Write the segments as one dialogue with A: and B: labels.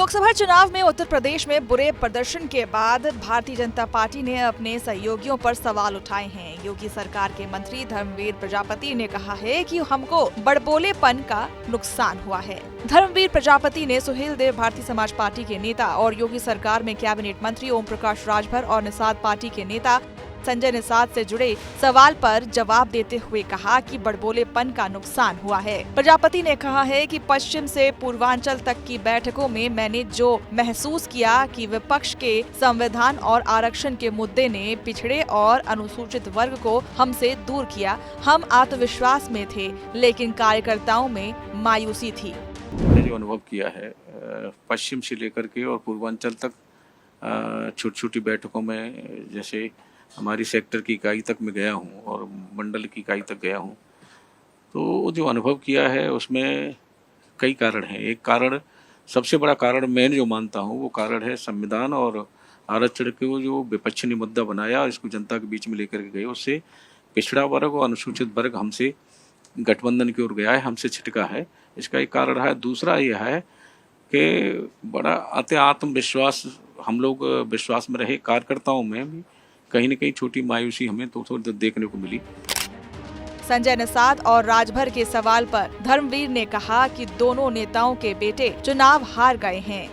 A: लोकसभा चुनाव में उत्तर प्रदेश में बुरे प्रदर्शन के बाद भारतीय जनता पार्टी ने अपने सहयोगियों पर सवाल उठाए हैं। योगी सरकार के मंत्री धर्मवीर प्रजापति ने कहा है कि हमको बड़बोलेपन का नुकसान हुआ है। धर्मवीर प्रजापति ने सुहेल देव भारतीय समाज पार्टी के नेता और योगी सरकार में कैबिनेट मंत्री ओम प्रकाश राजभर और निषाद पार्टी के नेता संजय निषाद से जुड़े सवाल पर जवाब देते हुए कहा कि बड़बोलेपन का नुकसान हुआ है। प्रजापति ने कहा है कि पश्चिम से पूर्वांचल तक की बैठकों में मैंने जो महसूस किया कि विपक्ष के संविधान और आरक्षण के मुद्दे ने पिछड़े और अनुसूचित वर्ग को हमसे दूर किया। हम आत्मविश्वास में थे, लेकिन कार्यकर्ताओं में मायूसी थी।
B: जो अनुभव किया है पश्चिम से लेकर के और पूर्वांचल तक छोटी छोटी बैठकों में, जैसे हमारी सेक्टर की इकाई तक मैं गया हूँ और मंडल की इकाई तक गया हूँ, तो जो अनुभव किया है उसमें कई कारण हैं। एक कारण, सबसे बड़ा कारण मैं जो मानता हूँ वो कारण है संविधान और आरक्षण को जो विपक्ष ने मुद्दा बनाया और इसको जनता के बीच में लेकर के गए, उससे पिछड़ा वर्ग और अनुसूचित वर्ग हमसे गठबंधन की ओर गया है, हमसे छिटका है। इसका एक कारण है। दूसरा यह है कि बड़ा अति आत्मविश्वास हम लोग विश्वास में रहे, कार्यकर्ताओं में भी कहीं न कहीं छोटी मायूसी हमें तो थोड़ी देखने को मिली।
A: संजय निषाद और राजभर के सवाल पर धर्मवीर ने कहा कि दोनों नेताओं के बेटे चुनाव हार गए हैं,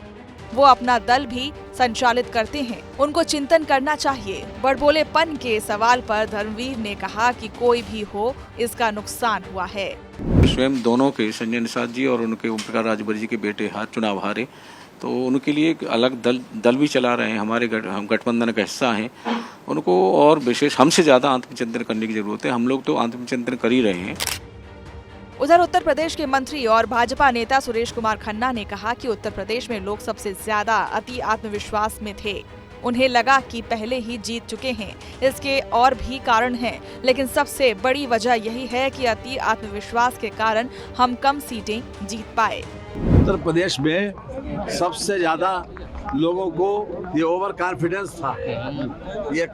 A: वो अपना दल भी संचालित करते हैं, उनको चिंतन करना चाहिए। बड़बोलेपन के सवाल पर धर्मवीर ने कहा कि कोई भी हो, इसका नुकसान हुआ है।
B: स्वयं दोनों के, संजय निषाद जी और उनके ओम प्रकाश राजभर जी के बेटे चुनाव हारे, तो उनके लिए एक अलग दल भी चला रहे हैं, हम गठबंधन का हिस्सा हैं। उनको और विशेष हमसे ज़्यादा आत्मचिंतन करने की जरूरत है। हम लोग तो आत्मचिंतन कर ही रहे हैं।
A: उधर उत्तर प्रदेश के मंत्री और भाजपा नेता सुरेश कुमार खन्ना ने कहा कि उत्तर प्रदेश में लोग सबसे ज्यादा अति आत्मविश्वास में थे। उन्हें लगा कि पहले ही जीत चुके हैं। इसके और भी कारण हैं, लेकिन सबसे बड़ी वजह यही है कि अति आत्मविश्वास के कारण हम कम सीटें जीत पाए।
C: उत्तर प्रदेश में सबसे ज्यादा लोगों को ये ओवर कॉन्फिडेंस था, ये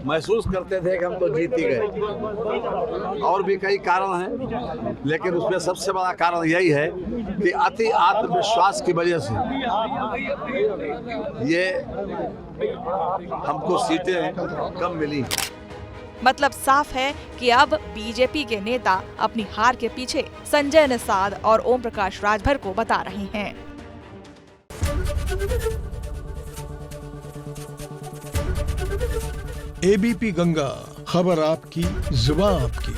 C: महसूस करते थे कि हम तो जीत ही गए। और भी कई कारण हैं, लेकिन उसमें सबसे बड़ा कारण यही है कि अति आत्मविश्वास की वजह से ये हमको सीटें कम मिली।
A: मतलब साफ है कि अब बीजेपी के नेता अपनी हार के पीछे संजय निषाद और ओम प्रकाश राजभर को बता रहे हैं।
D: एबीपी गंगा, खबर आपकी, जुबान आपकी।